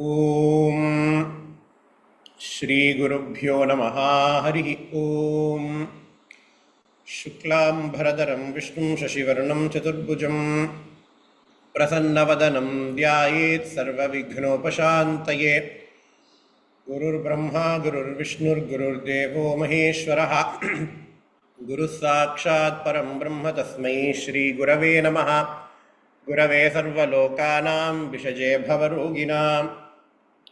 Om Shri Gurubhyo Namaha Harihi Om Shuklam Bharadaram Vishnum Shashivarnam Chaturbhujam Prasannavadanam Dhyayet Sarva Vighnopashantaye Gurur Brahma Gurur Vishnur Gurur Devo Maheshwaraha Guru Sakshat Param Brahma Tasmai Shri Gurave Namaha Gurave Sarva Lokanam Vishaje Bhavaroginam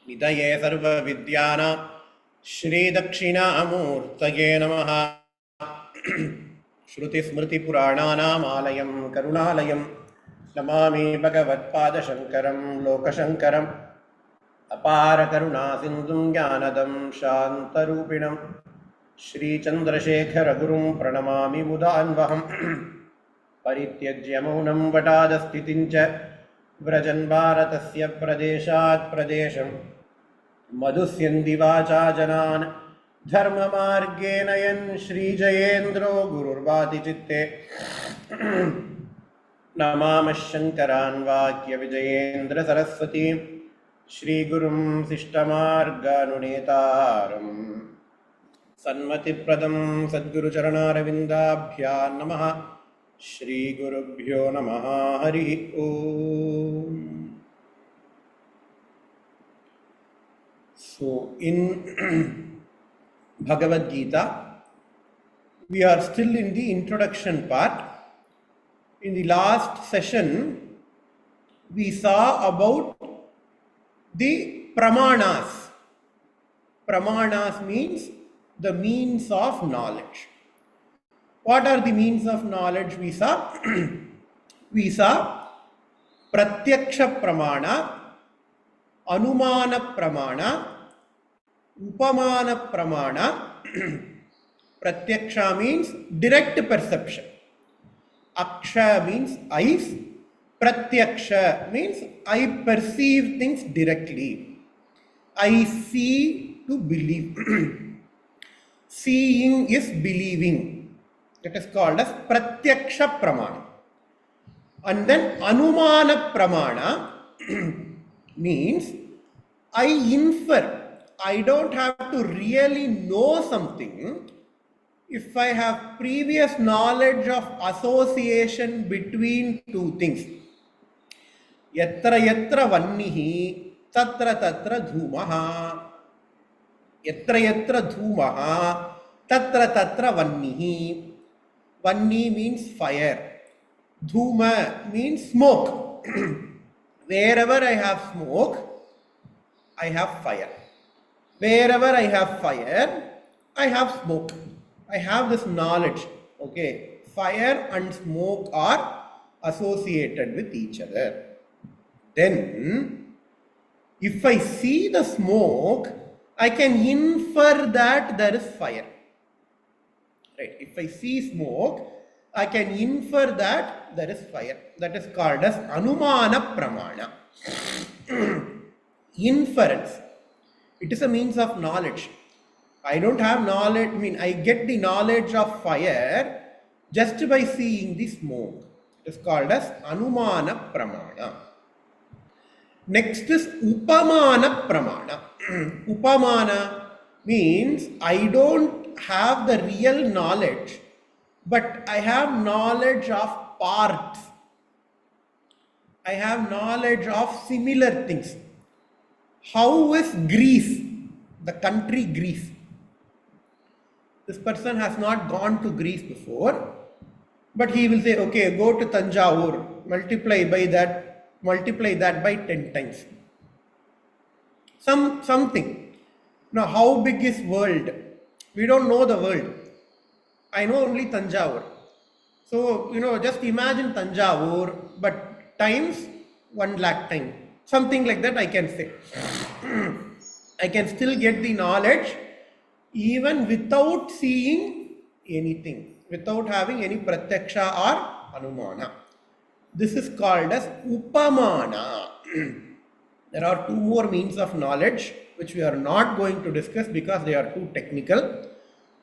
Nidaye Sarva Vidyana Shri Dakshina Amurtaye Namaha Shruti Smriti Purananam Alayam Karunalayam Namami Bhagavad Pada Shankaram Lokashankaram Apara Karuna Sindhum Jnanadam Shantarupinam Shri Chandrasekhara Gurum Pranamami Mudanvaham Parityajya Maunam Vatadastitincha Vrajan Bharatasya Pradeshat Pradesham Madhusyandi Vacha Janan Dharma Margena Yan Shri Jayendro Gururvati Chitte Namama Shankaran Vakya Vijayendra Saraswati Shri Gurum Sishtamarganunetaram Sanmati Pradam Sadguru Charanarvindabhya Namaha Shri Gurubhyo Namaha Harihi Om. So in Bhagavad Gita, we are still in the introduction part. In the last session, we saw about the pramanas. Pramanas means the means of knowledge. What are the means of knowledge we saw? We saw Pratyaksha Pramana, Anumana Pramana, Upamana Pramana. Pratyaksha means direct perception. Aksha means eyes. Pratyaksha means I perceive things directly. I see to believe. Seeing is believing. That is called as Pratyaksha Pramana. And then Anumana Pramana means I infer. I don't have to really know something. If I have previous knowledge of association between two things. Yatra yatra vannihi tatra tatra dhumaha. Yatra yatra dhumaha tatra tatra vannihi. Vanni means fire. Dhuma means smoke. Wherever I have smoke, I have fire. Wherever I have fire, I have smoke. I have this knowledge. Okay, fire and smoke are associated with each other. Then, if I see the smoke, I can infer that there is fire. Right? If I see smoke, I can infer that there is fire. That is called as Anumana Pramana. Inference. It is a means of knowledge. I don't have knowledge, I get the knowledge of fire just by seeing the smoke. It is called as Anumana Pramana. Next is Upamana Pramana. Upamana means I don't have the real knowledge, but I have knowledge of parts. I have knowledge of similar things. How is Greece, the country Greece? This person has not gone to Greece before, but he will say, okay, go to Tanjavur, multiply that by 10 times. Something. Now, how big is world? We don't know the world. I know only Tanjavur. So, just imagine Tanjavur, but times 1 lakh times. Something like that I can say. I can still get the knowledge even without seeing anything, without having any pratyaksha or anumana. This is called as upamana. There are two more means of knowledge which we are not going to discuss because they are too technical.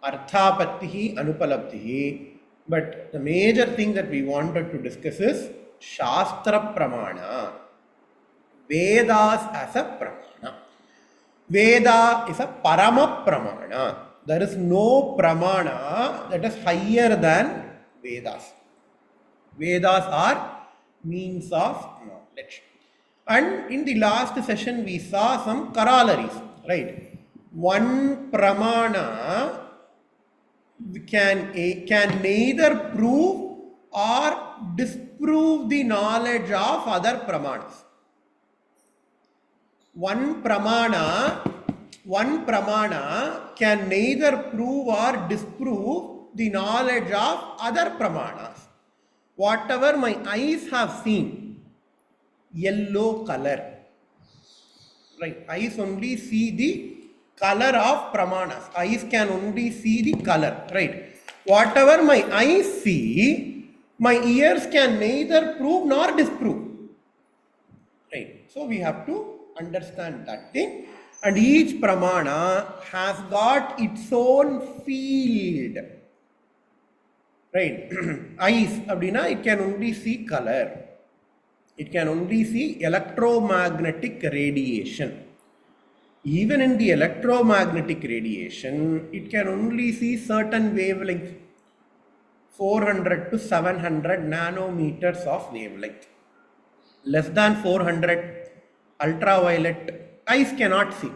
Arthapattihi, Anupalabdhihi. But the major thing that we wanted to discuss is Shastra Pramana. Vedas as a pramana. Veda is a parama pramana. There is no pramana that is higher than Vedas. Vedas are means of knowledge. And in the last session, we saw some corollaries, right? One pramana can neither prove or disprove the knowledge of other pramanas. One pramana can neither prove or disprove the knowledge of other pramanas. Whatever my eyes have seen, yellow color, right? Eyes only see the color of pramanas. Eyes can only see the color, right? Whatever my eyes see, my ears can neither prove nor disprove, right? So we have to understand that thing. And each pramana has got its own field, right? Eyes, it can only see color. It can only see electromagnetic radiation. Even in the electromagnetic radiation, it can only see certain wavelengths, 400 to 700 nanometers of wavelength. Less than 400, ultraviolet, eyes cannot see.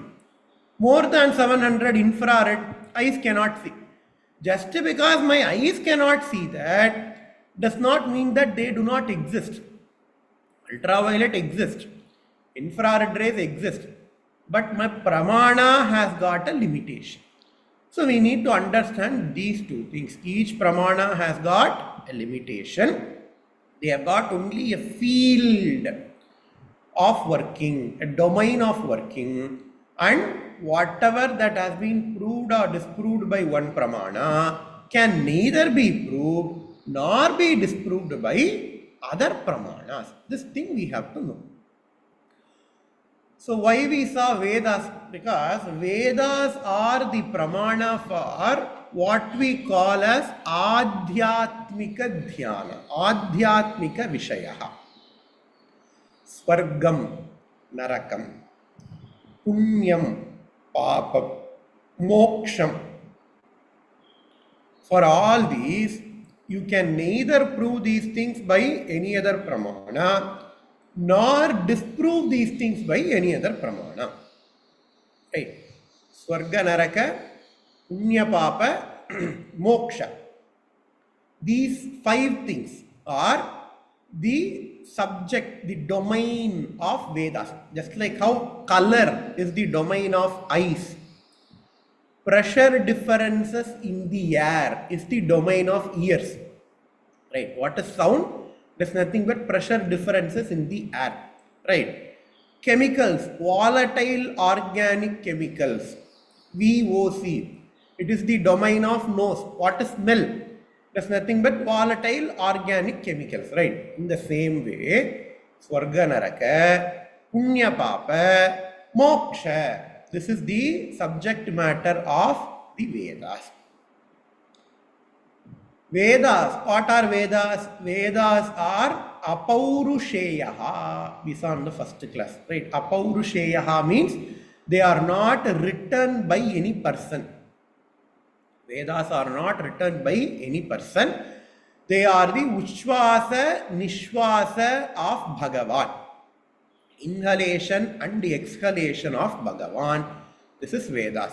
More than 700, infrared, eyes cannot see. Just because my eyes cannot see that does not mean that they do not exist. Ultraviolet exists, infrared rays exist, but my pramana has got a limitation. So we need to understand these two things. Each pramana has got a limitation. They have got only a field of working, a domain of working, and whatever that has been proved or disproved by one pramana can neither be proved nor be disproved by other pramanas. This thing we have to know. So why we saw Vedas? Because Vedas are the pramana for what we call as Adhyatmika Dhyana, Adhyatmika Vishayaha. Swargam, Narakam, Punyam, Papam, Moksham. For all these, you can neither prove these things by any other pramana nor disprove these things by any other pramana. Right? Swarga, Naraka, Punya, Papa, Moksha. These 5 things are the subject, the domain of Vedas. Just like how color is the domain of eyes, pressure differences in the air is the domain of ears. Right? What is sound? There's nothing but pressure differences in the air. Right? Chemicals, volatile organic chemicals, VOC. It is the domain of nose. What is smell? There's nothing but volatile organic chemicals. Right? In the same way, Swarga, Naraka, Punya, Papa, Moksha. This is the subject matter of the Vedas. Vedas, what are Vedas? Vedas are Apaurusheyaha. We saw in the first class, right? Apaurusheyaha means they are not written by any person. Vedas are not written by any person. They are the Uchvasa, Nishvasa of Bhagavad. Inhalation and the exhalation of Bhagavan. This is Vedas.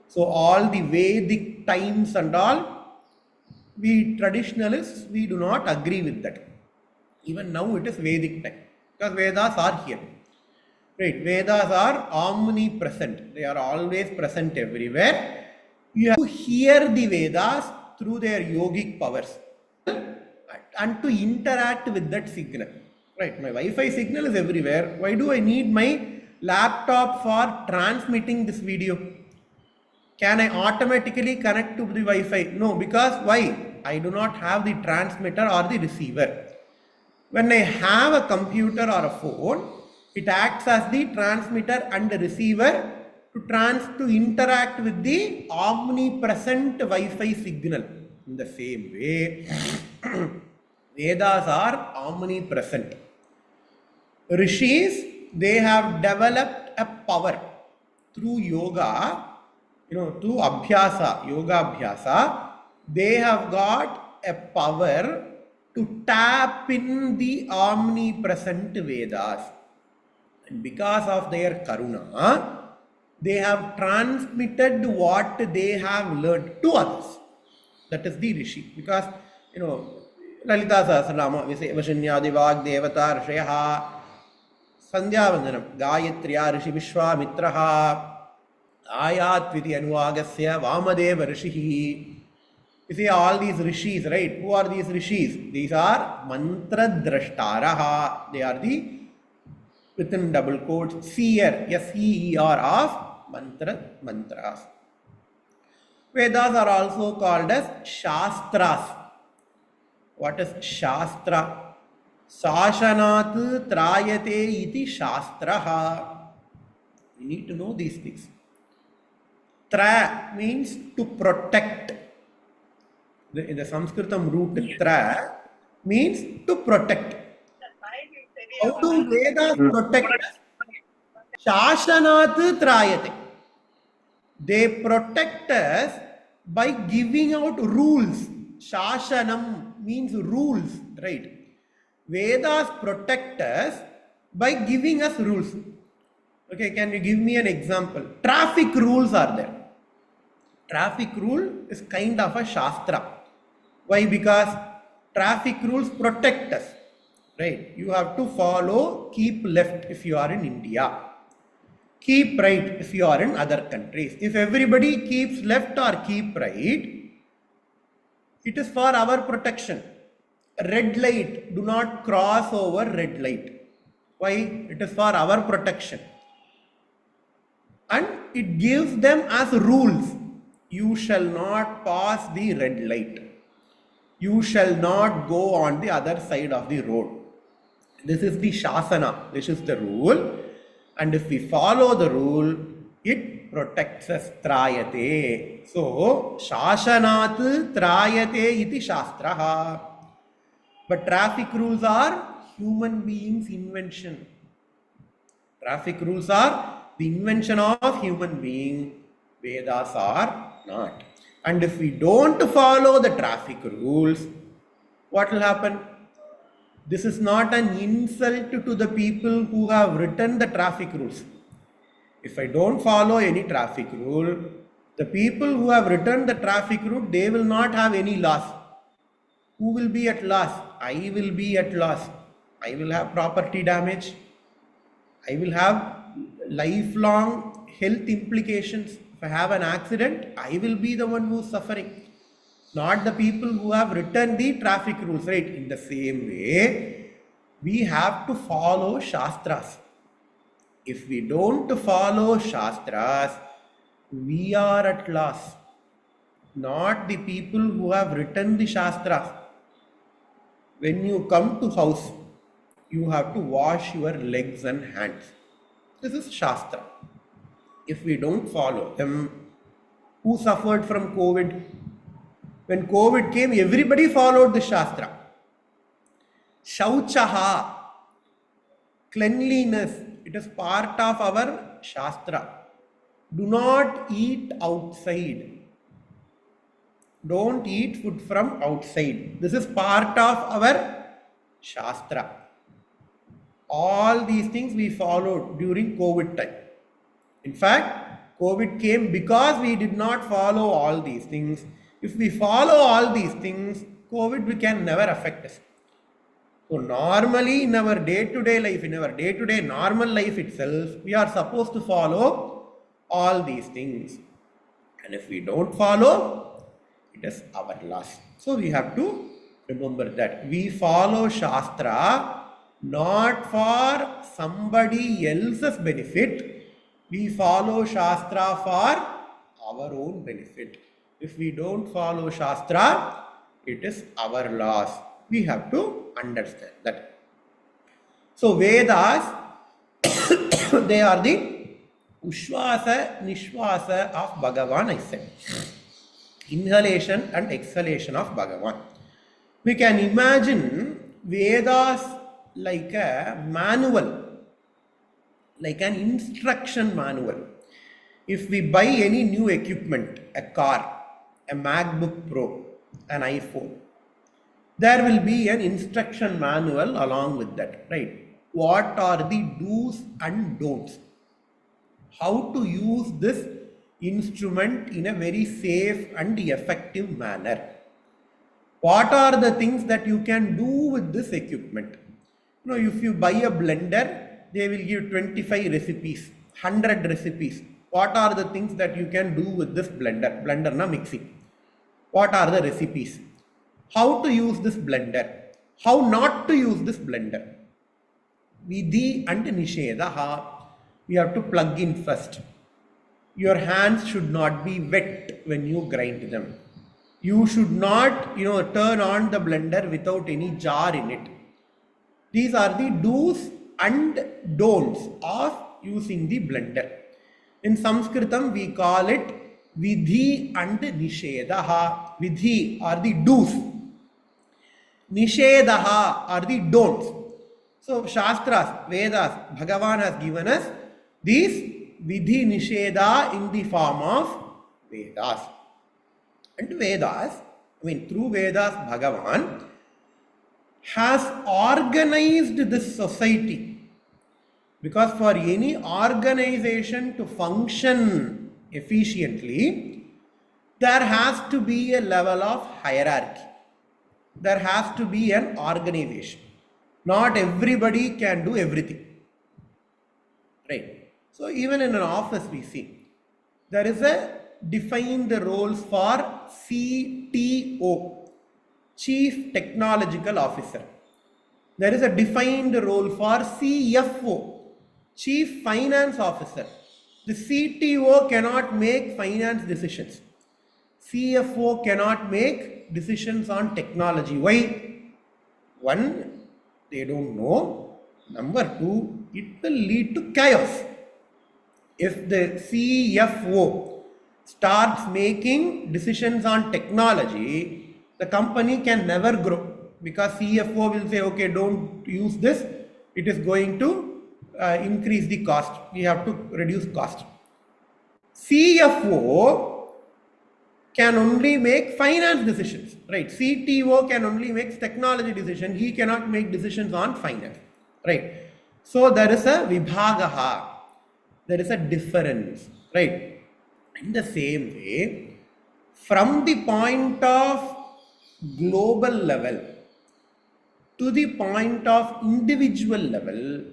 So all the Vedic times and all, we traditionalists, we do not agree with that. Even now it is Vedic time. Because Vedas are here. Right? Vedas are omnipresent. They are always present everywhere. You have to hear the Vedas through their yogic powers and to interact with that signal. Right, my Wi-Fi signal is everywhere. Why do I need my laptop for transmitting this video? Can I automatically connect to the Wi-Fi? No, because why? I do not have the transmitter or the receiver. When I have a computer or a phone, it acts as the transmitter and the receiver to interact with the omnipresent Wi-Fi signal. In the same way, Vedas are omnipresent. Rishis, they have developed a power through yoga, through abhyasa, yoga abhyasa, they have got a power to tap in the omnipresent Vedas. And because of their karuna, they have transmitted what they have learned to others. That is the Rishi. Because, Lalita Sahasranama, we say, Vashinyadi Vag Devata Rishayaha, Sandhya Vandanam, Gayatriya Rishi Vishwamitraha, Ayat Viti Anuagasya, Vamadeva Rishihi. You see all these rishis, right? Who are these rishis? These are mantra drashtaraha. They are the, within double quotes, seer, S-E-E-R of mantras. Vedas are also called as shastras. What is shastra? Sashanat trayate iti shastraha. We need to know these things. Tra means to protect. In the Sanskritam root, tra means to protect. How do Vedas protect us? Shashanat trayate. They protect us by giving out rules. Shashanam means rules, right? Vedas protect us by giving us rules. Okay, can you give me an example? Traffic rules are there. Traffic rule is kind of a shastra. Why? Because traffic rules protect us, right? You have to follow, keep left if you are in India. Keep right if you are in other countries. If everybody keeps left or keep right, it is for our protection. Red light, do not cross over red light. Why? It is for our protection. And it gives them as rules. You shall not pass the red light. You shall not go on the other side of the road. This is the shasana. This is the rule. And if we follow the rule, it protects us. Trayate. So, shashanat trayate iti shastraha. But traffic rules are human beings' invention. Traffic rules are the invention of human being. Vedas are not. And if we don't follow the traffic rules, what will happen? This is not an insult to the people who have written the traffic rules. If I don't follow any traffic rule, the people who have written the traffic rule, they will not have any loss. Who will be at loss? I will be at loss. I will have property damage. I will have lifelong health implications. If I have an accident, I will be the one who is suffering. Not the people who have written the traffic rules, right? In the same way, we have to follow Shastras. If we don't follow Shastras, we are at loss. Not the people who have written the Shastras. When you come to house, you have to wash your legs and hands. This is Shastra. If we don't follow them, who suffered from COVID? When COVID came, everybody followed the Shastra. Shauchaha, cleanliness, it is part of our Shastra. Do not eat outside. Don't eat food from outside. This is part of our Shastra. All these things we followed during COVID time. In fact, COVID came because we did not follow all these things. If we follow all these things, COVID can never affect us. So normally in our day-to-day life, in our day-to-day normal life itself, we are supposed to follow all these things. And if we don't follow, it is our loss. So we have to remember that we follow Shastra not for somebody else's benefit. We follow Shastra for our own benefit. If we don't follow Shastra, it is our loss. We have to understand that. So Vedas, they are the Ushvasa, Nishvasa of Bhagavan, I said. Inhalation and exhalation of Bhagavan. We can imagine Vedas like a manual like an instruction manual. If we buy any new equipment, a car, a MacBook Pro, an iPhone, there will be an instruction manual along with that, right? What are the do's and don'ts? How to use this instrument in a very safe and effective manner. What are the things that you can do with this equipment? If you buy a blender, they will give 25 recipes, 100 recipes. What are the things that you can do with this blender? Blender na mixing. What are the recipes? How to use this blender? How not to use this blender? Vidhi and Nishedaha. We have to plug in first. Your hands should not be wet when you grind them. You should not, turn on the blender without any jar in it. These are the do's and don'ts of using the blender. In Sanskritam, we call it Vidhi and Nishedaha. Vidhi are the do's. Nishedaha are the don'ts. So, Shastras, Vedas, Bhagavan has given us these Vidhi Nisheda in the form of Vedas. And Vedas, through Vedas, Bhagavan has organized this society. Because for any organization to function efficiently, there has to be a level of hierarchy. There has to be an organization. Not everybody can do everything. Right? So even in an office we see, there is a defined roles for CTO, Chief Technological Officer. There is a defined role for CFO, Chief Finance Officer. The CTO cannot make finance decisions. CFO cannot make decisions on technology. Why? One, they don't know. Number two, it will lead to chaos. If the CFO starts making decisions on technology, the company can never grow, because CFO will say, okay, don't use this. It is going to increase the cost. We have to reduce cost. CFO can only make finance decisions, right? CTO can only make technology decisions. He cannot make decisions on finance, right? So there is a vibhagaha. There is a difference, right? In the same way, from the point of global level to the point of individual level,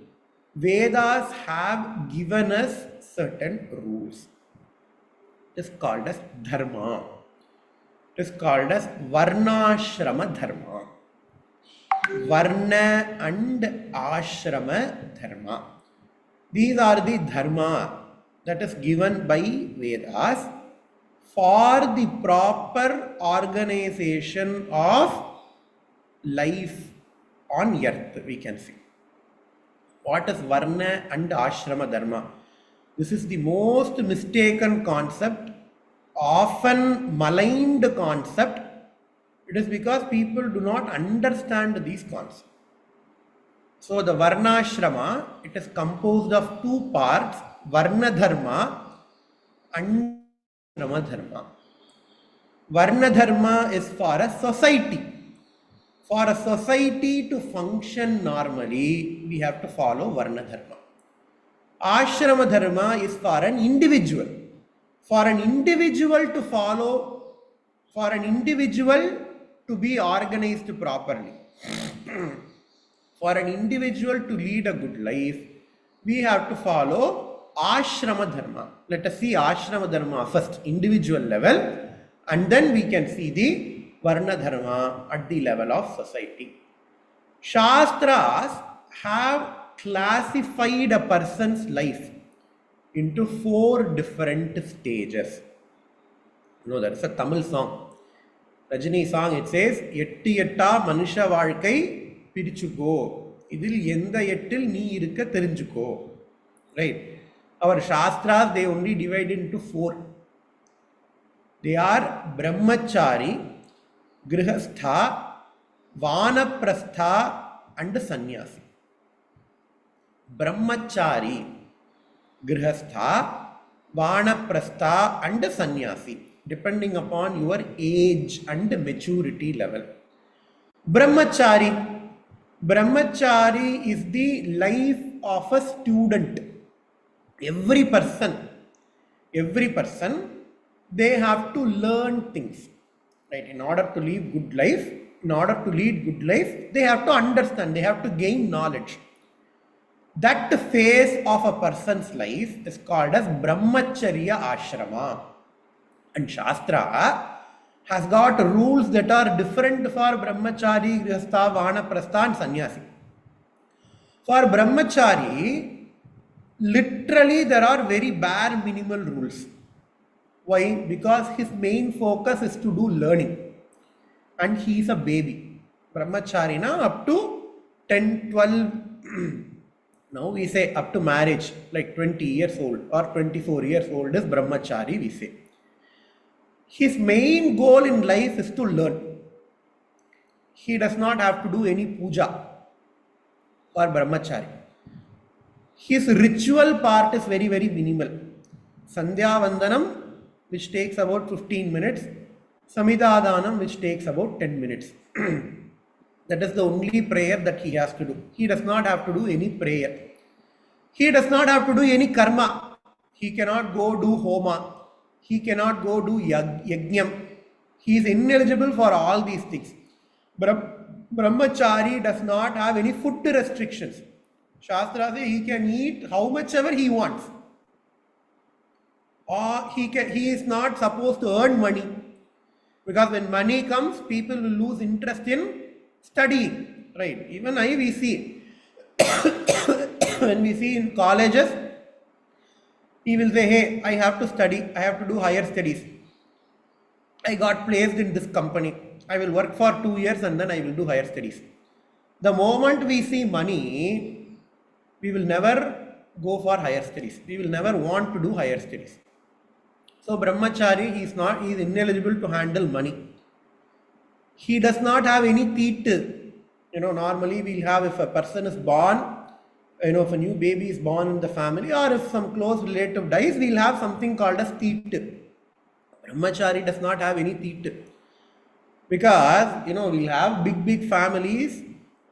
Vedas have given us certain rules. It is called as dharma. It is called as varnashrama dharma. Varna and ashrama dharma. These are the dharma that is given by Vedas for the proper organization of life on earth, we can say. What is Varna and Ashrama Dharma? This is the most mistaken concept, often maligned concept. It is because people do not understand these concepts. So the Varnashrama, it is composed of two parts, Varna Dharma and Ashrama Dharma. Varna Dharma is for a society. For a society to function normally, we have to follow Varna Dharma. Ashrama Dharma is for an individual. For an individual to follow, for an individual to be organized properly. For an individual to lead a good life, we have to follow Ashrama Dharma. Let us see Ashrama Dharma first, individual level, and then we can see the Varna Dharma at the level of society. Shastras have classified a person's life into 4 different stages. There is a Tamil song, Rajini song, it says, Yetti Yetta Manusha Valkai Pirichuko. Idil Yenda Yettil Nee Irukka Therinjuko. Right? Our Shastras, they only divide into 4. They are Brahmachari, Grihastha, Vanaprastha and Sannyasi. Brahmachari grihastha, vanaprastha and sannyasi, depending upon your age and maturity level. Brahmachari. Brahmachari is the life of a student. Every person, they have to learn things, right? In order to live good life, they have to understand, they have to gain knowledge. That phase of a person's life is called as Brahmacharya Ashrama. And Shastra has got rules that are different for Brahmachari, Grihastha, Vanaprastha and Sannyasi. For Brahmachari, literally there are very bare minimal rules. Why? Because his main focus is to do learning. And he is a baby. Brahmachari up to 10, 12, now we say up to marriage, like 20 years old or 24 years old is Brahmachari, we say. His main goal in life is to learn. He does not have to do any puja for Brahmachari. His ritual part is very, very minimal. Sandhya Vandanam, which takes about 15 minutes. Samidhadanam, which takes about 10 minutes. That is the only prayer that he has to do. He does not have to do any prayer. He does not have to do any karma. He cannot go do homa. He cannot go do yajnam. He is ineligible for all these things. Brahmachari does not have any food restrictions. Shastra says he can eat how much ever he wants. Or he is not supposed to earn money. Because when money comes, people will lose interest in studying. Right? Even we see. When we see in colleges, he will say, hey, I have to study, I have to do higher studies. I got placed in this company. I will work for 2 years and then I will do higher studies. The moment we see money, we will never go for higher studies. We will never want to do higher studies. So Brahmachari, he is ineligible to handle money. He does not have any teeth. Normally we'll have, if a person is born, if a new baby is born in the family or if some close relative dies, we'll have something called as teeth. Brahmachari does not have any teeth. Because, we'll have big families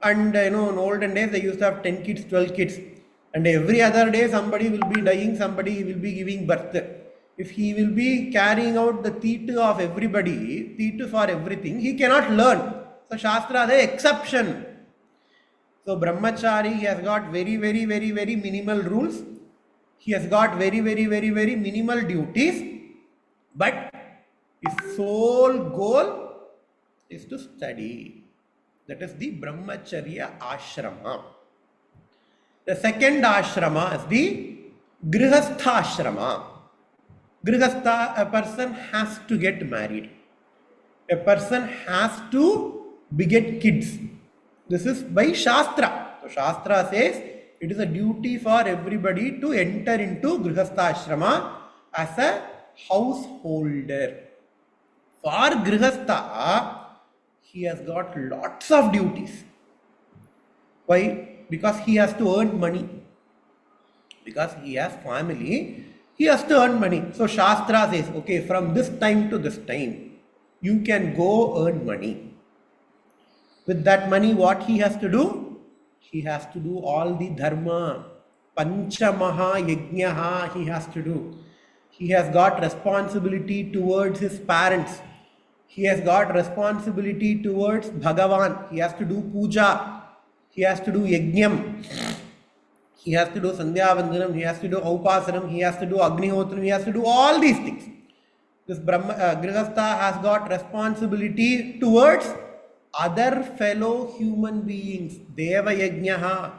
and, in olden days they used to have 10 kids, 12 kids. And every other day somebody will be dying, somebody will be giving birth. If he will be carrying out the teeth of everybody, teeth for everything, he cannot learn. So Shastra is an exception. So Brahmachari, he has got very, very, very, very minimal rules. He has got very, very, very, very minimal duties. But his sole goal is to study. That is the Brahmacharya Ashrama. The second ashrama is the Grihastha Ashrama. Grihastha, a person has to get married. A person has to beget kids. This is by Shastra. So Shastra says it is a duty for everybody to enter into Grihastha Ashrama as a householder. For Grihastha, he has got lots of duties. Why? Because he has to earn money. Because he has family, he has to earn money. So Shastra says, okay, from this time to this time, you can go earn money. With that money, what he has to do? He has to do all the dharma. Panchamaha yajnaha he has to do. He has got responsibility towards his parents. He has got responsibility towards Bhagavan. He has to do puja. He has to do yajnam. He has to do sandhya vandanam. He has to do upasanam. He has to do agnihotram. He has to do all these things. This Grihastha has got responsibility towards other fellow human beings. Deva yajnaha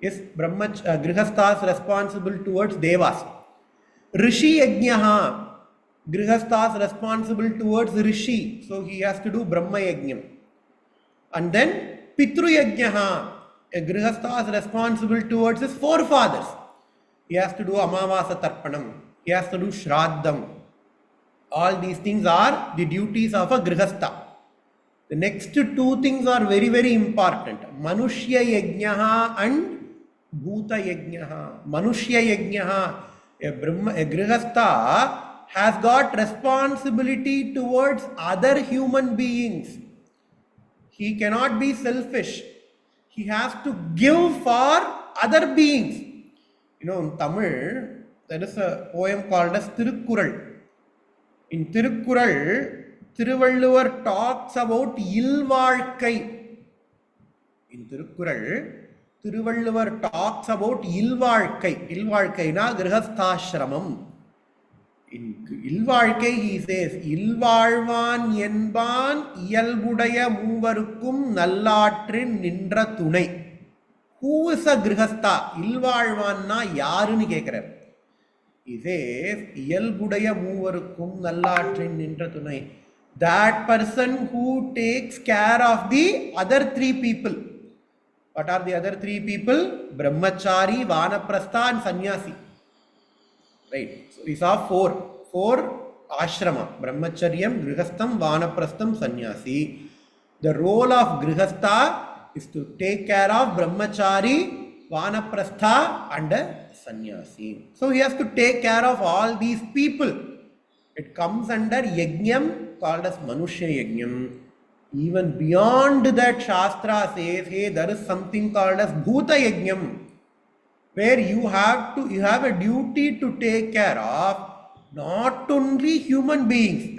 is Grihastha is responsible towards devas. Rishi yajnaha, Grihastha is responsible towards Rishi. So he has to do Brahma yajnam. And then Pitru yajnaha, a Grihastha is responsible towards his forefathers. He has to do Amavasa Tarpanam. He has to do Shraddham. All these things are the duties of a Grihastha. The next two things are very, very important. Manushya yajnaha and Bhuta yajnaha, Manushya yajnaha. A grihastha has got responsibility towards other human beings. He cannot be selfish. He has to give for other beings. In Tamil, there is a poem called as Tirukkural. In Tirukkural, Thiruvalluvar talks about ilvaalkai. In Tirukkural, Thiruvalluvar talks about ilvaalkai. Ilvaalkai na grihasthashramam. In ilvaalkai he says, ilvaalvan என்பான் இயல்புடைய மூவருக்கும் நல்லாற்றின் நின்ற துணை. Who is a grihastha? Ilvaalvanna யாருன்னு கேட்கிறார். He says, இயல்புடைய மூவருக்கும் நல்லாற்றின் நின்ற துணை. That person who takes care of the other three people. What are the other three people? Brahmachari, Vanaprastha and Sannyasi. Right. So we saw four ashrama. Brahmacharyam, Grihastham, Vanaprastham, Sannyasi. The role of Grihastha is to take care of Brahmachari, Vanaprastha and Sannyasi. So he has to take care of all these people. It comes under Yajnam called as Manushya Yajnam. Even beyond that, Shastra says, hey, there is something called as Bhuta Yajnam, where you have a duty to take care of not only human beings,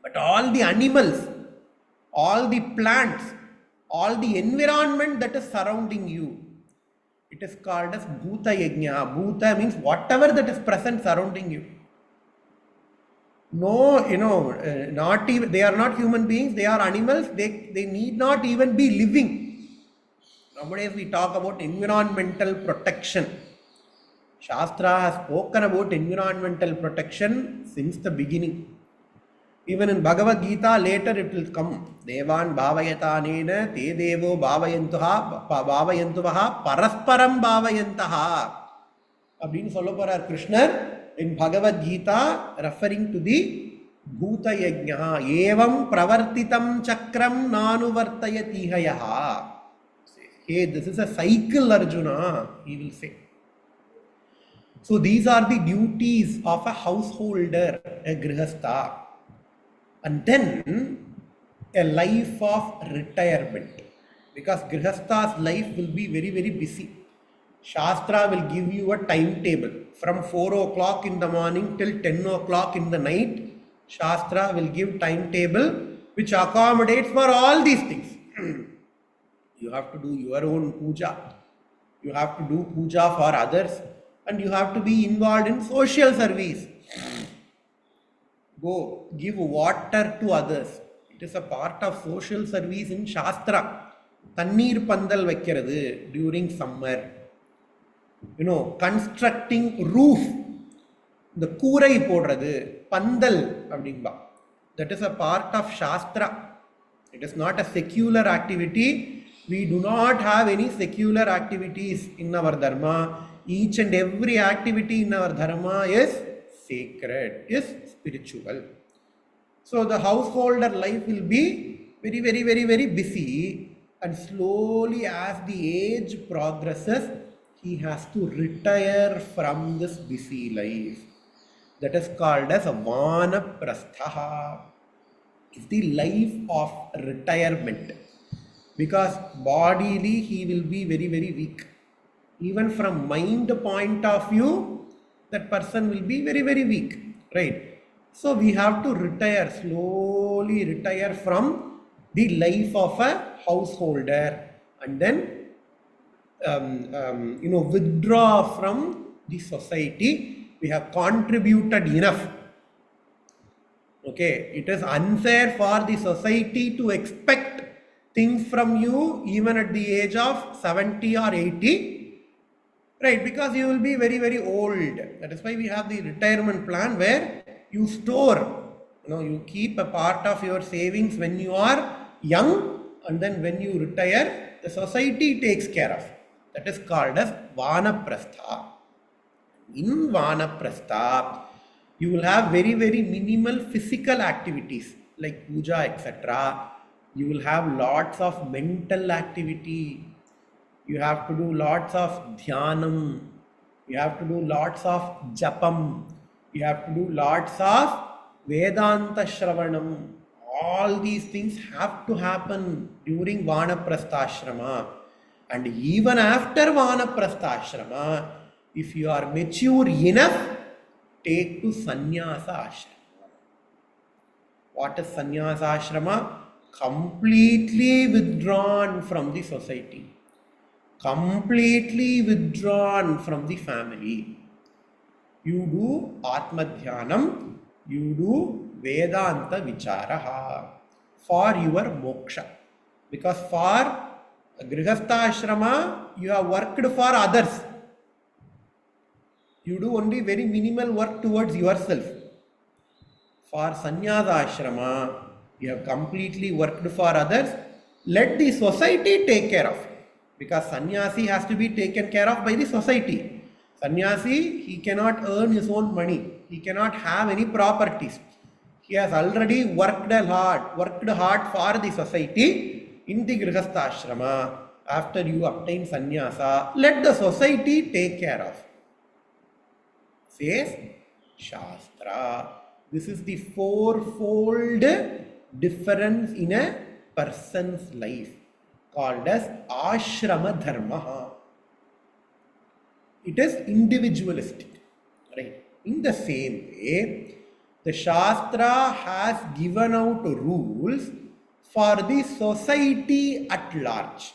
but all the animals, all the plants, all the environment that is surrounding you. It is called as Bhuta Yajna. Bhuta means whatever that is present surrounding you. No, not even, they are not human beings, they are animals, they need not even be living. Nowadays we talk about environmental protection. Shastra has spoken about environmental protection since the beginning. Even in Bhagavad Gita, later it will come. Devan bhavayatanena te devo bhavayantuvaha parasparam bhavayantaha. Abdin follow for Krishna in Bhagavad Gita, referring to the Bhuta Yajnaha. Evam pravartitam chakram nanuvartayatihayaha. Hey, this is a cycle, Arjuna, he will say. So these are the duties of a householder, a grihastha. And then a life of retirement. Because grihastha's life will be very, very busy. Shastra will give you a timetable. From 4 o'clock in the morning till 10 o'clock in the night, Shastra will give timetable which accommodates for all these things. You have to do your own puja. You have to do puja for others. And you have to be involved in social service. Go give water to others. It is a part of social service in Shastra. Tannir pandal vaikkirathu during summer. Constructing roof. The koorai podrathu, pandal abdimba. That is a part of Shastra. It is not a secular activity. We do not have any secular activities in our dharma. Each and every activity in our dharma is sacred, is spiritual. So the householder life will be very, very, very, very busy, and slowly as the age progresses, he has to retire from this busy life. That is called as a vanaprastha. It's the life of retirement. Because bodily he will be very, very weak. Even from mind point of view, that person will be very, very weak. Right? So we have to retire, slowly retire from the life of a householder, and then withdraw from the society. We have contributed enough. Okay, it is unfair for the society to expect things from you even at the age of 70 or 80, right? Because you will be very, very old. That is why we have the retirement plan, where you store, you keep a part of your savings when you are young, and then when you retire, the society takes care of. That is called as vanaprastha. In vanaprastha, you will have very, very minimal physical activities like puja, etc. You will have lots of mental activity. You have to do lots of dhyanam. You have to do lots of japam. You have to do lots of Vedanta Shravanam. All these things have to happen during Vanaprastha. And even after Vanaprastha, if you are mature enough, take to Sannyasa Ashrama. What is Sannyasa Ashrama? Completely withdrawn from the society. Completely withdrawn from the family. You do Atma Dhyanam, you do Vedanta Vicharaha for your moksha. Because for Grihastha Ashrama, you have worked for others. You do only very minimal work towards yourself. For Sannyasa Ashrama, you have completely worked for others. Let the society take care of it. Because sannyasi has to be taken care of by the society. Sannyasi, he cannot earn his own money. He cannot have any properties. He has already worked hard for the society in the Grihastha Ashrama. After you obtain sannyasa, let the society take care of. Says Shastra. This is the fourfold difference in a person's life, called as ashrama dharma. It is individualistic, right? In the same way, the Shastra has given out rules for the society at large.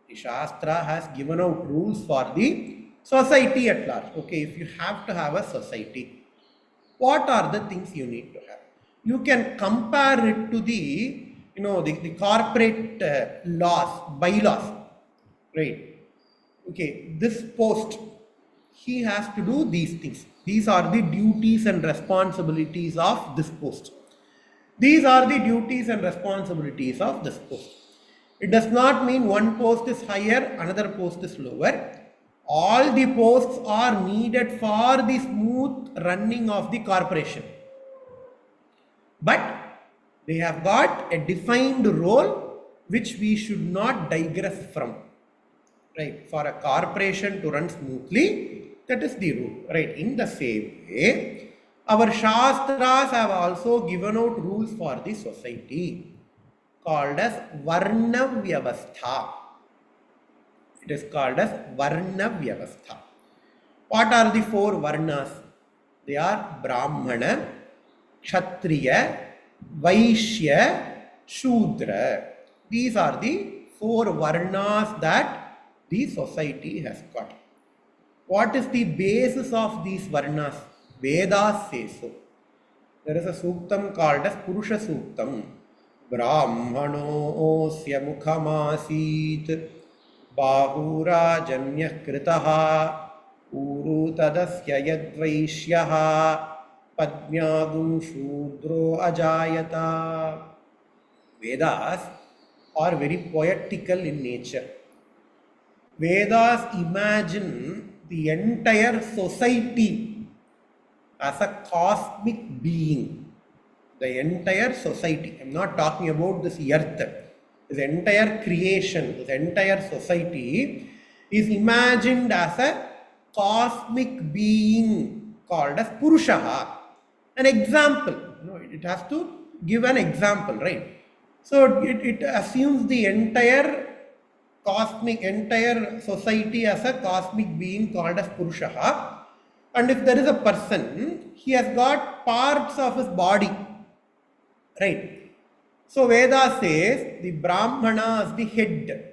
The Shastra has given out rules for the society at large. Okay, if you have to have a society, what are the things you need to have? You can compare it to the corporate bylaws, right? Okay, this post, he has to do these things. These are the duties and responsibilities of this post. These are the duties and responsibilities of this post. It does not mean one post is higher, another post is lower. All the posts are needed for the smooth running of the corporation. But they have got a defined role which we should not digress from. Right? For a corporation to run smoothly, that is the rule. Right? In the same way, our Shastras have also given out rules for the society, called as Varna Vyavastha. It is called as Varna Vyavastha. What are the four Varnas? They are Brahmana, Kshatriya, Vaishya, Shudra. These are the four Varnas that the society has got. What is the basis of these Varnas? Vedas say so. There is a Suktam called as Purusha Suktam. Brahmanosya mukhamasit bahurajanyah kritaha urutadasya yadvaishyaha padnyagum shudro ajayata. Vedas are very poetical in nature. Vedas imagine the entire society as a cosmic being. The entire society. I am not talking about this earth. This entire creation, this entire society is imagined as a cosmic being called as Purushaha. An example. It has to give an example, right? So it assumes the entire society as a cosmic being called as Purushaha. And if there is a person, he has got parts of his body. Right. So Veda says the Brahmana is the head.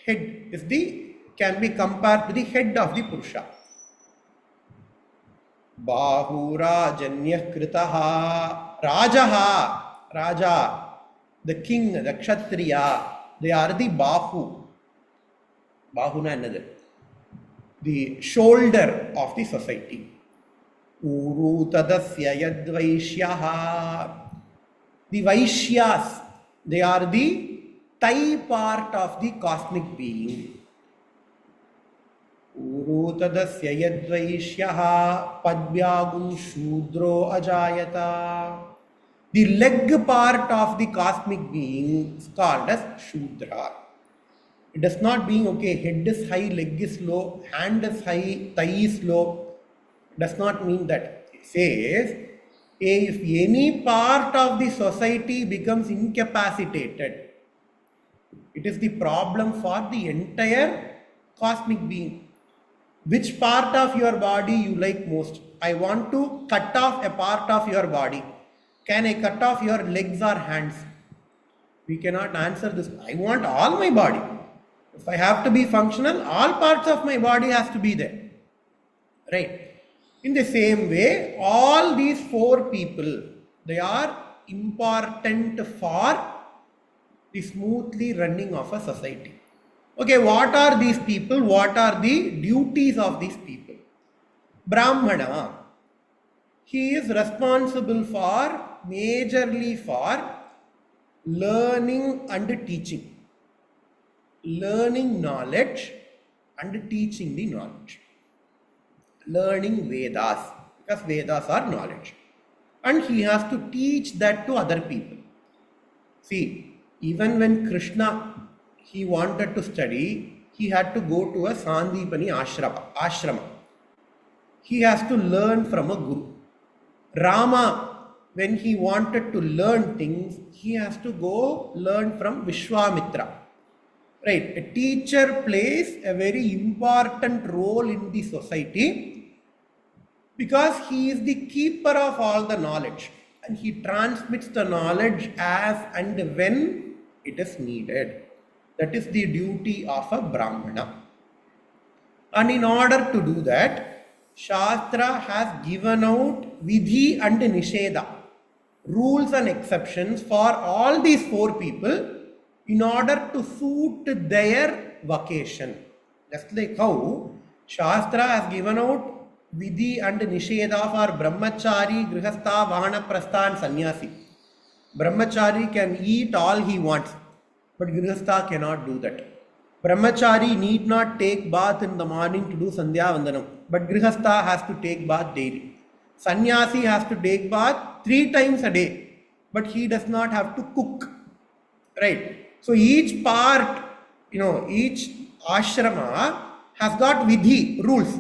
Head is can be compared to the head of the Purusha. Bahurajanyah kritaha. Raja, the king, the Kshatriya, they are the Bahu. Bahuna another. The shoulder of the society. Urutadasya yadvaishyaha. The Vaishyas, they are the thigh part of the cosmic being. Urutadasya yadvaishyaha padvyagum shudro ajayata. The leg part of the cosmic being is called as Shudra. It does not mean, okay, head is high, leg is low, hand is high, thigh is low. It does not mean that. It says, if any part of the society becomes incapacitated, it is the problem for the entire cosmic being. Which part of your body you like most? I want to cut off a part of your body. Can I cut off your legs or hands? We cannot answer this. I want all my body. If I have to be functional, all parts of my body has to be there. Right? In the same way, all these four people, they are important for the smoothly running of a society. Okay, what are these people? What are the duties of these people? Brahmana, he is responsible for, majorly for, learning and teaching. Learning knowledge and teaching the knowledge. Learning Vedas, because Vedas are knowledge. And he has to teach that to other people. See, even when Krishna, he wanted to study, he had to go to a Sandipani ashrama. He has to learn from a guru. Rama, when he wanted to learn things, he has to go learn from Vishwamitra. Right, a teacher plays a very important role in the society because he is the keeper of all the knowledge and he transmits the knowledge as and when it is needed. That is the duty of a Brahmana. And in order to do that, Shastra has given out Vidhi and Nisheda, rules and exceptions for all these four people in order to suit their vocation. Just like how Shastra has given out Vidhi and Nisheda for Brahmachari, Grihastha, Vanaprastha and Sannyasi. Brahmachari can eat all he wants, but Grihastha cannot do that. Brahmachari need not take bath in the morning to do Sandhya Vandanam, but Grihastha has to take bath daily. Sannyasi has to take bath 3 times a day, but he does not have to cook. Right? So each part, each ashrama has got vidhi, rules,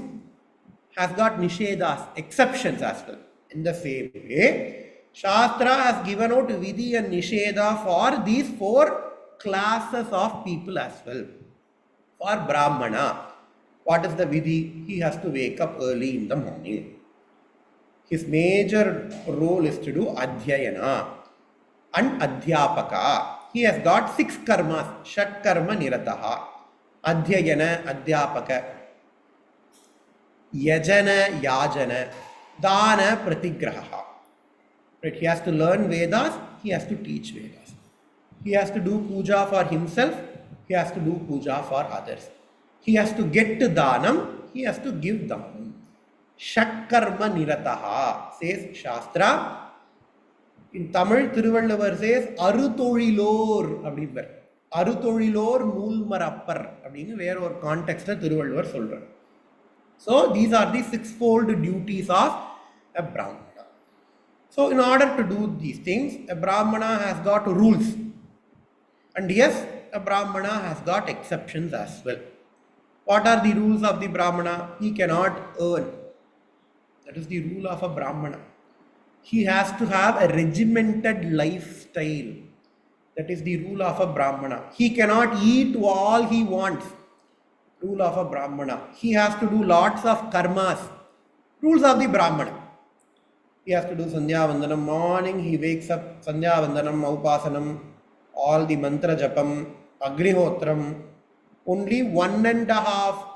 has got nishedas, exceptions as well. In the same way, Shastra has given out vidhi and nisheda for these 4 classes of people as well. For Brahmana, what is the vidhi? He has to wake up early in the morning. His major role is to do adhyayana and adhyapaka. He has got 6 karmas, shat karma nirataha, adhyayana, adhyapaka, yajana, yajana, dana, pratigraha. Right? He has to learn Vedas, he has to teach Vedas. He has to do puja for himself, he has to do puja for others. He has to get to dhanam, he has to give dhanam. Shat karma nirataha, says Shastra. In Tamil, Thiruvalluvar says, Arutholilor, அப்படின்பார். Arutholilor நூல் மறப்பர் அப்படின்னு வேற ஒரு கான்டெக்ஸ்ட்ல திருவள்ளுவர் சொல்றார். So these are the 6-fold duties of a Brahmana. So in order to do these things, a Brahmana has got rules. And yes, a Brahmana has got exceptions as well. What are the rules of the Brahmana? He cannot earn. That is the rule of a Brahmana. He has to have a regimented lifestyle. That is the rule of a Brahmana. He cannot eat all he wants. Rule of a Brahmana. He has to do lots of karmas. Rules of the Brahmana. He has to do Sandhya Vandanam morning. He wakes up, Sandhya Vandanam, Upasanam, all the mantra japam, Agnihotram. Only 1.5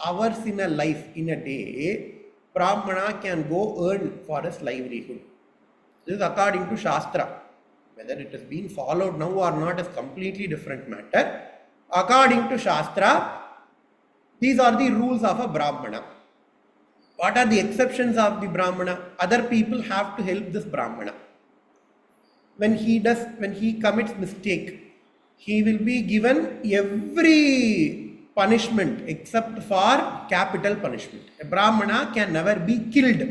hours in a life, in a day, Brahmana can go earn for his livelihood. This is according to Shastra. Whether it has been followed now or not is completely different matter. According to Shastra, these are the rules of a Brahmana. What are the exceptions of the Brahmana? Other people have to help this Brahmana. When he commits mistake, he will be given every punishment except for capital punishment. A Brahmana can never be killed.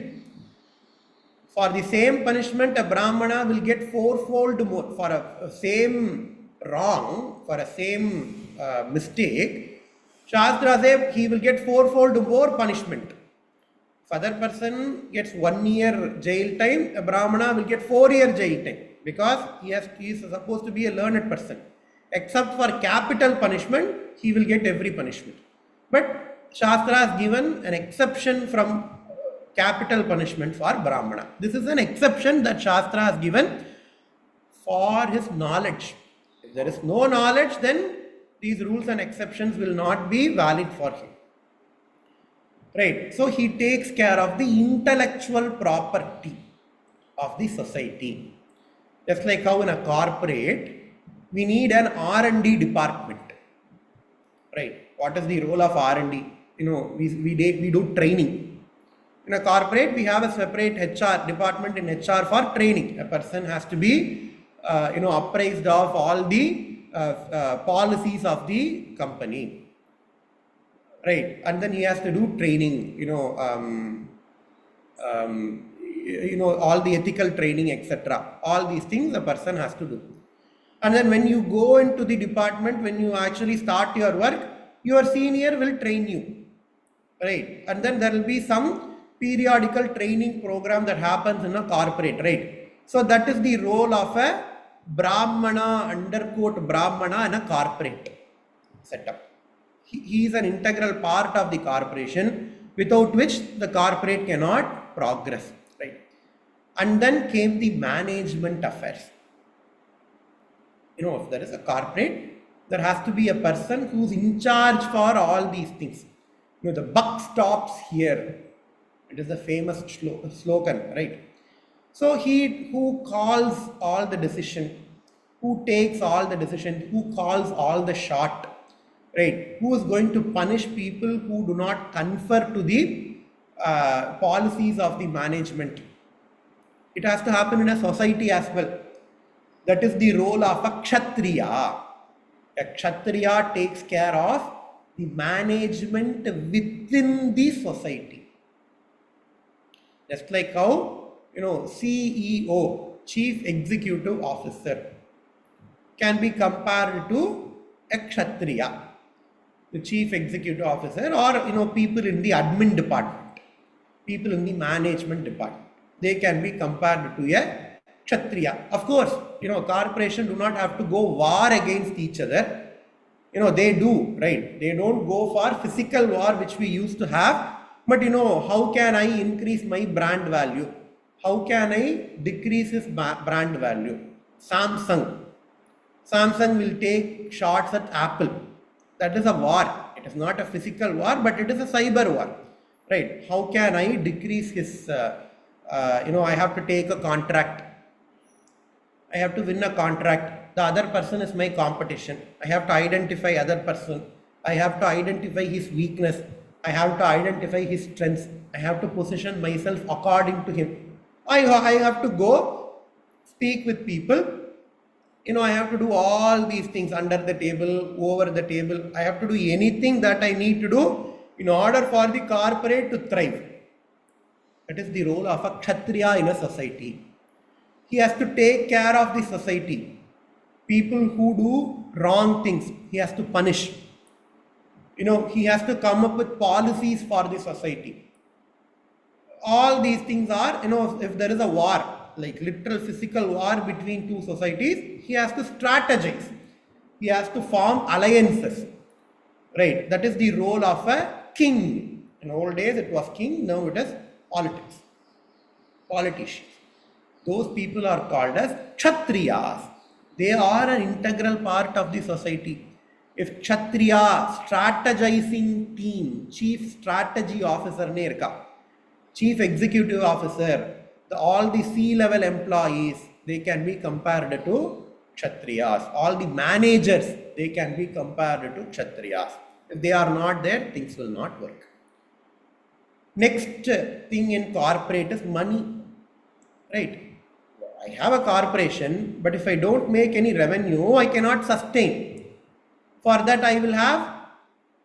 For the same punishment, a Brahmana will get 4-fold more. For a same wrong, for a same mistake, Shastra says he will get fourfold more punishment. If other person gets 1 year jail time, a Brahmana will get 4-year jail time because he is supposed to be a learned person. Except for capital punishment, he will get every punishment. But Shastra has given an exception from capital punishment for Brahmana. This is an exception that Shastra has given for his knowledge. If there is no knowledge, then these rules and exceptions will not be valid for him. Right? So he takes care of the intellectual property of the society. Just like how in a corporate, we need an R&D department. Right? What is the role of R&D? We do training. In a corporate, we have a separate HR department in HR for training. A person has to be, appraised of all the policies of the company. Right, and then he has to do training, all the ethical training, etc. All these things a person has to do. And then when you go into the department, when you actually start your work, your senior will train you. Right, and then there will be some periodical training program that happens in a corporate, right? So that is the role of a Brahmana, underquote Brahmana in a corporate setup. He is an integral part of the corporation, without which the corporate cannot progress, right? And then came the management affairs. If there is a corporate, there has to be a person who's in charge for all these things. The buck stops here. It is a famous slogan, right? So he who calls all the decision, who takes all the decision, who calls all the shot, right? Who is going to punish people who do not confer to the policies of the management? It has to happen in a society as well. That is the role of a Kshatriya. A Kshatriya takes care of the management within the society. Just like how, CEO, Chief Executive Officer, can be compared to a Kshatriya, the Chief Executive Officer, or people in the admin department, people in the management department. They can be compared to a Kshatriya. Of course, corporation do not have to go war against each other. They do, right? They don't go for physical war, which we used to have. But how can I increase my brand value? How can I decrease his brand value? Samsung will take shots at Apple. That is a war. It is not a physical war, but it is a cyber war, right? How can I decrease his, I have to take a contract. I have to win a contract. The other person is my competition. I have to identify other person. I have to identify his weakness. I have to identify his strengths. I have to position myself according to him. I have to go speak with people. I have to do all these things under the table, over the table. I have to do anything that I need to do in order for the corporate to thrive. That is the role of a Kshatriya in a society. He has to take care of the society. People who do wrong things, he has to punish. He has to come up with policies for the society. All these things are, if there is a war, like literal physical war between two societies, he has to strategize. He has to form alliances, right? That is the role of a king. In old days it was king, now it is politics, politicians. Those people are called as Kshatriyas. They are an integral part of the society. If Kshatriya strategizing team, chief strategy officer chief executive officer, all the C-level employees, they can be compared to Kshatriyas. All the managers, they can be compared to Kshatriyas. If they are not there, things will not work. Next thing in corporate is money, right? I have a corporation, but if I don't make any revenue, I cannot sustain. For that, I will have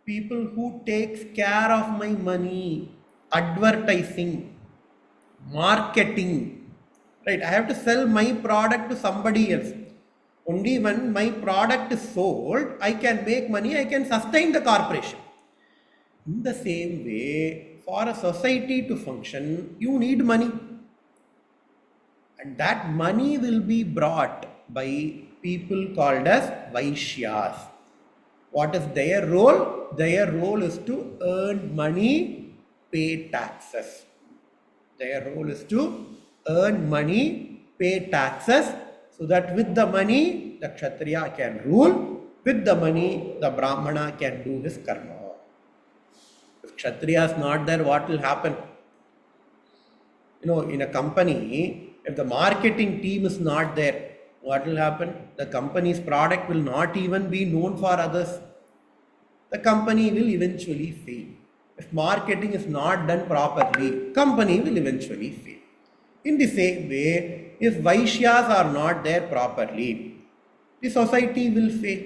people who takes care of my money, advertising, marketing, right? I have to sell my product to somebody else. Only when my product is sold, I can make money, I can sustain the corporation. In the same way, for a society to function, you need money. And that money will be brought by people called as Vaishyas. What is their role? Their role is to earn money, pay taxes. Their role is to earn money, pay taxes, so that with the money, the Kshatriya can rule. With the money, the Brahmana can do his karma. If Kshatriya is not there, what will happen? In a company, if the marketing team is not there, what will happen? The company's product will not even be known for others. The company will eventually fail. If marketing is not done properly, company will eventually fail. In the same way, if Vaishyas are not there properly, the society will fail.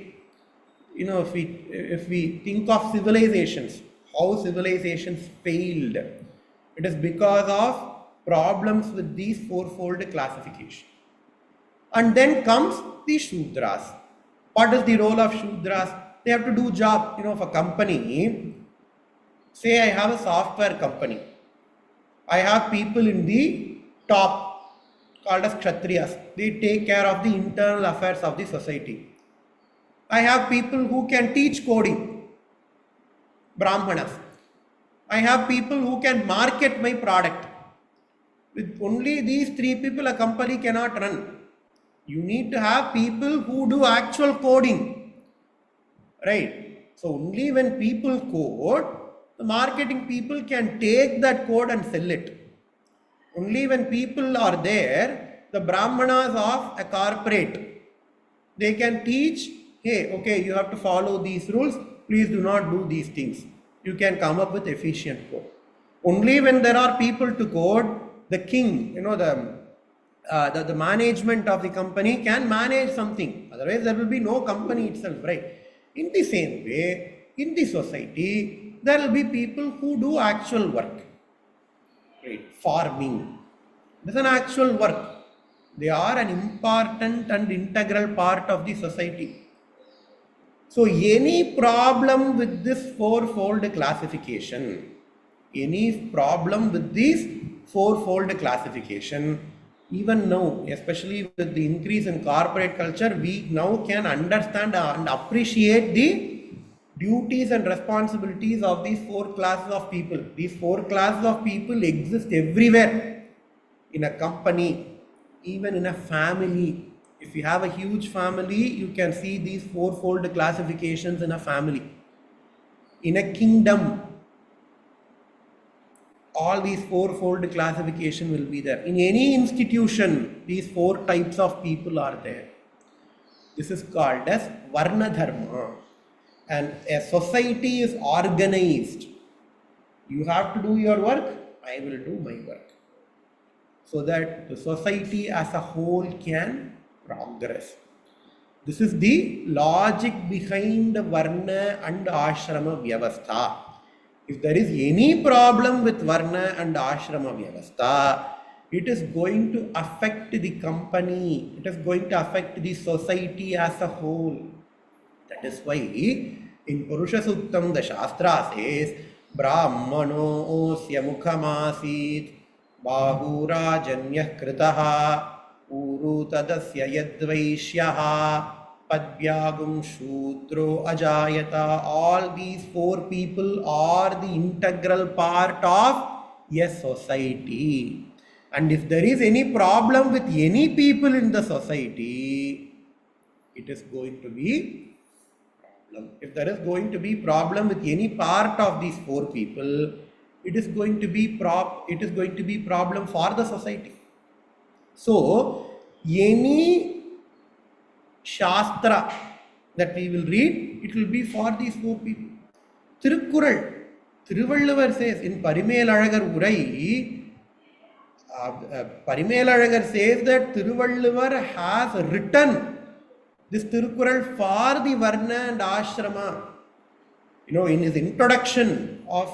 If we think of civilizations, how civilizations failed, it is because of problems with these fourfold classification. And then comes the Shudras. What is the role of Shudras? They have to do job. If a company, say I have a software company, I have people in the top called as Kshatriyas. They take care of the internal affairs of the society. I have people who can teach coding, Brahmanas. I have people who can market my product. With only these three people, a company cannot run. You need to have people who do actual coding, right? So only when people code, the marketing people can take that code and sell it. Only when people are there, the Brahmanas of a corporate, they can teach, hey, okay, you have to follow these rules, please do not do these things. You can come up with efficient code. Only when there are people to code, the king, the management of the company can manage something. Otherwise, there will be no company itself, right? In the same way, in the society, there will be people who do actual work, right? Farming. It is an actual work. They are an important and integral part of the society. So, any problem with this fourfold classification, even now, especially with the increase in corporate culture, we now can understand and appreciate the duties and responsibilities of these four classes of people. These four classes of people exist everywhere. In a company, even in a family. If you have a huge family, you can see these fourfold classifications in a family. In a kingdom, all these fourfold classification will be there. In any institution, these four types of people are there. This is called as Varna Dharma. And a society is organized. You have to do your work, I will do my work. So that the society as a whole can progress. This is the logic behind Varna and Ashrama Vyavastha. If there is any problem with Varna and Ashrama Vyavastha, it is going to affect the company, it is going to affect the society as a whole. That is why in Purusha Suktam the Shastra says, Brahmano osya mukhamasit bahurajanyah kritaha uru tadasya yadvaishyaha padvyagum shudro ajayata. All these four people are the integral part of a society. And if there is any problem with any people in the society, it is going to be problem. If there is going to be problem with any part of these four people, it is going to be problem for the society. So any Shastra that we will read, it will be for these four people. Tirukkural, Thiruvalluvar says in Parimelaழகர் Urai, Parimelaழகர் says that Thiruvalluvar has written this Tirukkural for the Varna and Ashrama. In his introduction of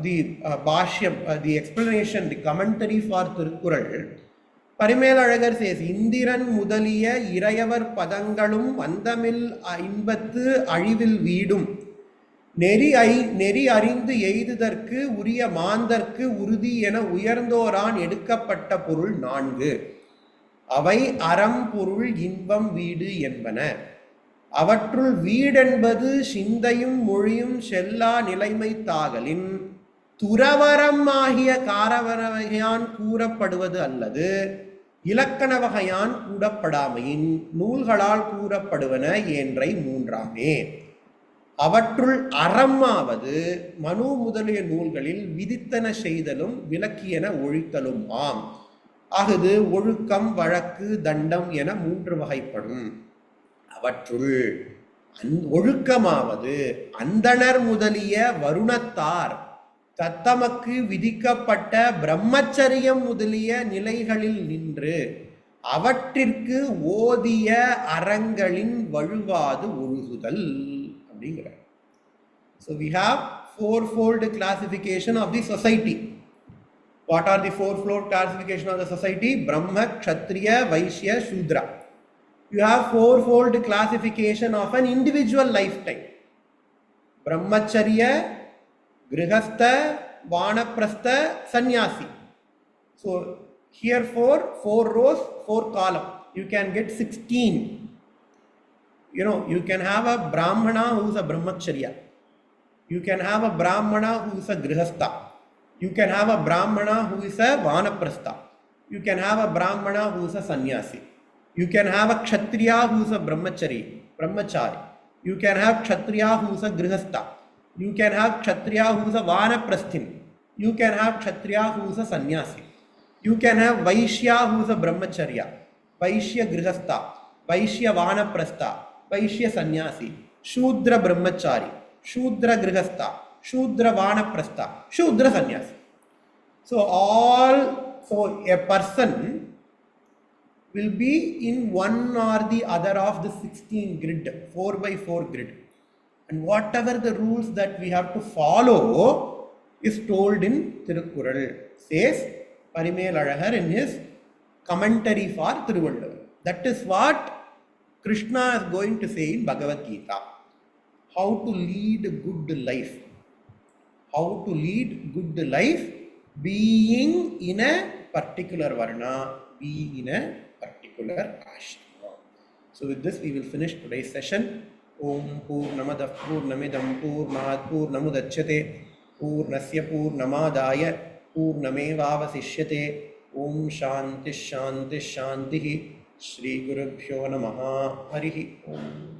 the Bhashyam, the explanation, the commentary for Tirukkural, Parimelazhagar says Indiran முதலிய இறையவர் பதங்களும் வந்தமில் இன்பத்து அழிவில் வீடும் நெறி அறிந்து எய்துதற்கு உரிய மாந்தற்கு உறுதி என உயர்ந்தோரான் எடுக்கப்பட்ட பொருள் 4. அவை அறம் பொருள் இன்பம் வீடு என்பன. அவற்றுள் வீடென்பது சிந்தையும் மொழியும் செல்லா நிலைமை தாகலின் துறவரம் ஆகிய காரவர வகையான் கூறப்படுவது அல்லது இலக்கண வகையான் கூறப்படாமையின் நூல்களால் கூறப்படுவன என்றை 3ஆமே. அவற்றுள் அறமாவது மனு முதலிய நூல்களில் விதித்தன செய்தலும் விலக்கியன ஒழித்தலும் ஆம். அஃது ஒழுக்கம் வழக்கு தண்டம் என 3 வகைப்படும். அவற்றுள் ஒழுக்கமாவது அந்தணர் முதலிய வருணத்தார் தத்தமக்கு விதிக்கப்பட்ட பிரம்மச்சரியம் முதலிய நிலைகளில் நின்று அவற்றிற்கு ஓதிய அறங்களின் வழுவாது ஒழுகுதல் அப்படிங்கிறார். So we have fourfold classification of the society. What are the fourfold classification of the society? Brahma, Kshatriya, Vaishya, Shudra. You have fourfold classification of an individual lifetime. Brahmacharya, Grihastha, Vanaprastha, Sannyasi. So here four rows, 4 columns. You can get 16. You can have a Brahmana who is a Brahmacharya. You can have a Brahmana who is a Grihastha. You can have a Brahmana who is a Vanaprastha. You can have a Brahmana who is a Sannyasi. You can have a Kshatriya who is a Brahmachari. You can have Kshatriya who is a Grihastha. You can have Kshatriya who is a Vanaprasthin. You can have Kshatriya who is a Sannyasi. You can have Vaishya who is a Brahmacharya. Vaishya Grihastha. Vaishya Vanaprastha. Vaishya Sannyasi. Shudra Brahmachari. Shudra Grihastha. Shudra Vanaprastha. Shudra Sannyasi. So a person will be in one or the other of the 16 grid, 4x4 grid. And whatever the rules that we have to follow is told in Tirukkural, says Parimelazhagar in his commentary for Thiruvalluvar. That is what Krishna is going to say in Bhagavad Gita. How to lead a good life. How to lead good life being in a particular varna, being in a particular ashrama. So with this we will finish today's session. Om Purnamadav Purnamidam Purnat Purnamudachyate Purnasya Purnamadaya Purnamevavasishyate. Om Shanti Shanti Shanti. Shri Gurubhyo Namaha. Harihi Om.